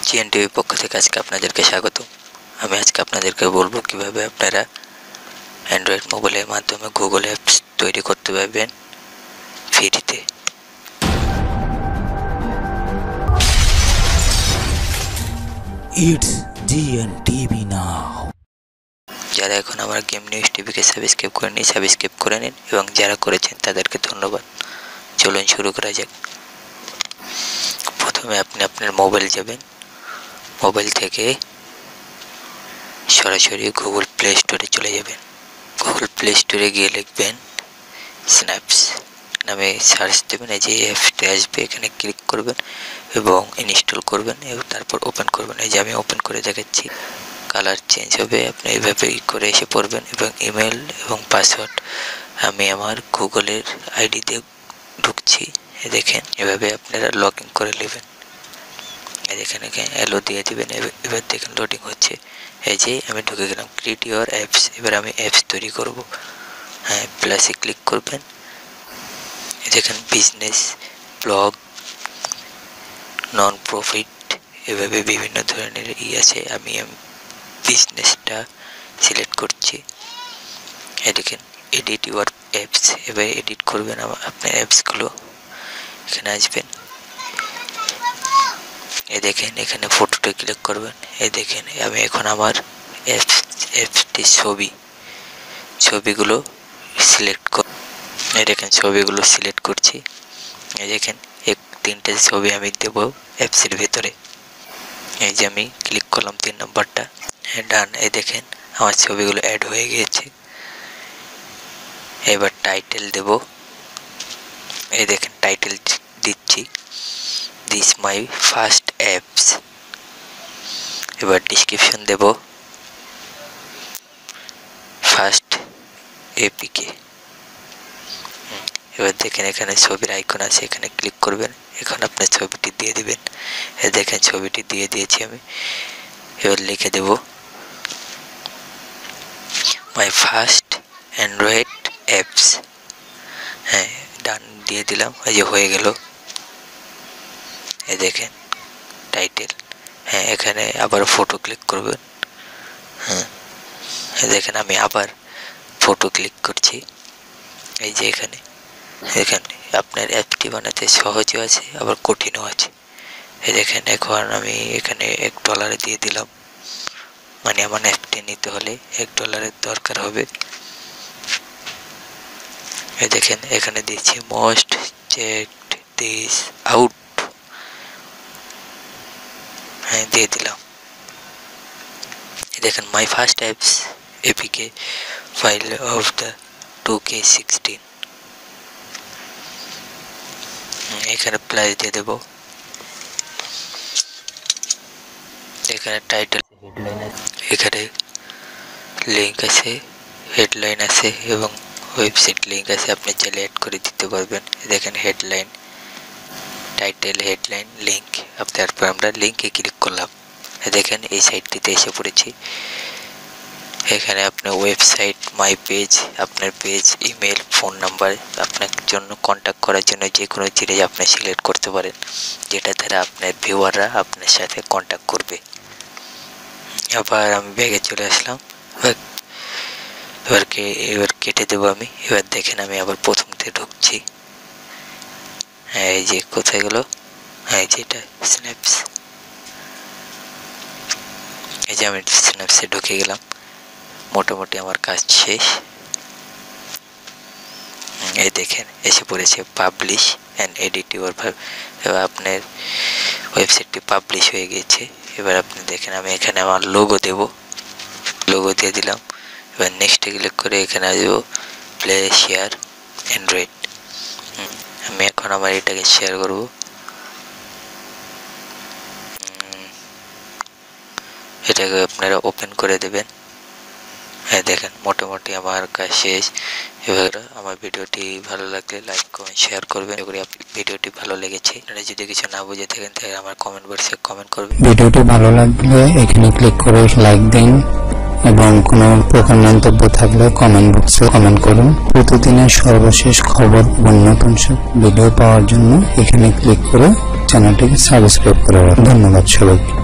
জিএনটিভি পক্ষ থেকে আজকে আপনাদেরকে স্বাগত। আমি আজকে আপনাদেরকে বলবো কিভাবে আপনারা অ্যান্ড্রয়েড মোবাইলের মাধ্যমে গুগল অ্যাপস তৈরি করতে পারবেন ফ্রিতে। It's GNTV now. যারা এখন আমার গেম নিউজ টিভিকে সাবস্ক্রাইব করেনি সাবস্ক্রাইব করে নিন, এবং যারা করেছেন তাদেরকে ধন্যবাদ। চলুন শুরু করা যাক। প্রথমে আপনি আপনার মোবাইল যাবেন, মোবাইল থেকে সরাসরি গুগল প্লে স্টোরে চলে যাবেন। গুগল প্লে স্টোরে গিয়ে লিখবেন স্ন্যাপস নামে সার্চ দেবেন। এই যে অ্যাপসটি আসবে, এখানে ক্লিক করবেন এবং ইনস্টল করবেন এবং তারপর ওপেন করবেন। এই যে আমি ওপেন করে দেখাচ্ছি, কালার চেঞ্জ হবে। আপনি এইভাবে করে এসে পড়বেন এবং ইমেল এবং পাসওয়ার্ড আমি আমার গুগলের আইডি দিয়ে ঢুকছি। দেখেন এভাবে আপনারা লগ ইন করে নেবেন। এখানে এলো দিয়ে দেবেন। এবার দেখেন লোডিং হচ্ছে। এই যে আমি ঢুকে গেলাম, ক্রিয়েট ইউর অ্যাপস। এবার আমি অ্যাপস তৈরি করব। হ্যাঁ, প্লাসে ক্লিক করবেন। দেখেন বিজনেস, ব্লগ, নন প্রফিট, এভাবে বিভিন্ন ধরনের আছে। আমি বিজনেসটা সিলেক্ট করছি। দেখেন এডিট ইউর অ্যাপস। এবার এডিট করবেন আপনার অ্যাপসগুলো। এখানে আসবেন, দেখেন এখানে ফটোতে ক্লিক করবেন। দেখেন আমি এখন আমার অ্যাপসটি ছবিগুলো সিলেক্ট কর। দেখেন ছবিগুলো সিলেক্ট করছি। দেখেন তিনটে ছবি আমি দেবো অ্যাপসের ভেতরে। এই যে আমি ক্লিক করলাম 3 নম্বরটা, ডান। দেখেন আমার ছবিগুলো অ্যাড হয়ে গিয়েছে। এবার টাইটেল দেব। দেখেন টাইটেল দিচ্ছি, দিস মাই ফার্স্ট অ্যাপস। এবার ডিসক্রিপশন দেব ফার্স্ট এপিকে। এবার দেখেন এখানে ছবির আইকন আছে, এখানে ক্লিক করবেন। এখন আপনার ছবিটি দিয়ে দিবেন। দেখেন ছবিটি দিয়ে দিয়েছি আমি। এবার লিখে দেব মাই ফার্স্ট অ্যান্ড্রয়েড অ্যাপস। হ্যাঁ, ডান দিয়ে দিলাম। এই যে হয়ে গেল। দেখেন টাইটেল। হ্যাঁ, এখানে আবার ফটো ক্লিক করবেন। হ্যাঁ, দেখেন আমি আবার ফটো ক্লিক করছি। এই যে এখানে আপনার অ্যাপটি বানাতে সহজও আছে আবার কঠিনও আছে। দেখেন এখন আমি এখানে $1 দিয়ে দিলাম, মানে আমার অ্যাপটি নিতে হলে $1 দরকার হবে। দেখেন এখানে দিচ্ছি মোস্ট চেকড দিস আউট। হ্যাঁ, দিয়ে দিলাম। দেখেন my first apps APK file of the 2K16। এখানে প্লাস দিয়ে দেব। এখানে টাইটেল, এখানে লিঙ্ক আছে, হেডলাইন আছে এবং ওয়েবসাইট লিঙ্ক আছে। আপনি চাইলে অ্যাড করে দিতে পারবেন। দেখেন হেডলাইন, টাইটেল, হেডলাইন, লিঙ্ক। তারপর আমরা লিঙ্কে ক্লিক করলাম। দেখেন এই সাইটটিতে এসে পড়েছি। এখানে আপনার ওয়েবসাইট, মাই পেজ, আপনার পেজ, ইমেল, ফোন নাম্বার, আপনার জন্য কন্ট্যাক্ট করার জন্য যে কোনো জিনিস আপনি সিলেক্ট করতে পারেন, যেটা দ্বারা আপনার ভিউয়াররা আপনার সাথে কন্ট্যাক্ট করবে। আবার আমি ব্যাগে চলে আসলাম। এবার কেটে দেবো আমি। এবার দেখেন আমি আবার প্রথম থেকে ঢুকছি। হ্যাঁ, এই যে কোথায় গেল। হ্যাঁ, এই যে এটা স্ন্যাপস। এই যে আমি স্ন্যাপসে ঢুকে গেলাম। মোটামুটি আমার কাজ শেষ। এই দেখেন এসে পড়েছে পাবলিশ অ্যান্ড এডিট ইউর। এবার আপনার ওয়েবসাইটটি পাবলিশ হয়ে গিয়েছে। এবার আপনি দেখেন আমি এখানে আমার লোগো দেব, লোগো দিয়ে দিলাম। এবার নেক্সটে ক্লিক করে এখানে আসবো প্লে শেয়ার অ্যান্ড্রয়েড। আমি এখন আমার এটাকে শেয়ার করব। এটাকে আপনারা ওপেন করে দেবেন। হ্যাঁ, দেখেন মোটামুটি আমার কাজ শেষ। এবার আমার ভিডিওটি ভালো লাগলে লাইক, কমেন্ট, শেয়ার করবেন। এগুলি ভিডিওটি ভালো লেগেছে। আপনারা যদি কিছু না বুঝে থাকেন তাহলে আমার কমেন্ট বক্সে কমেন্ট করবেন। ভিডিওটি ভালো লাগলে এখানে ক্লিক করে লাইক দিন এবং কোনো প্রকার মন্তব্য থাকলে কমেন্ট বক্সে কমেন্ট করুন। প্রতিদিনের সর্বশেষ খবর এবং নতুন সব ভিডিও পাওয়ার জন্য এখানে ক্লিক করে চ্যানেলটিকে সাবস্ক্রাইব করে রাখুন। ধন্যবাদ সবাইকে।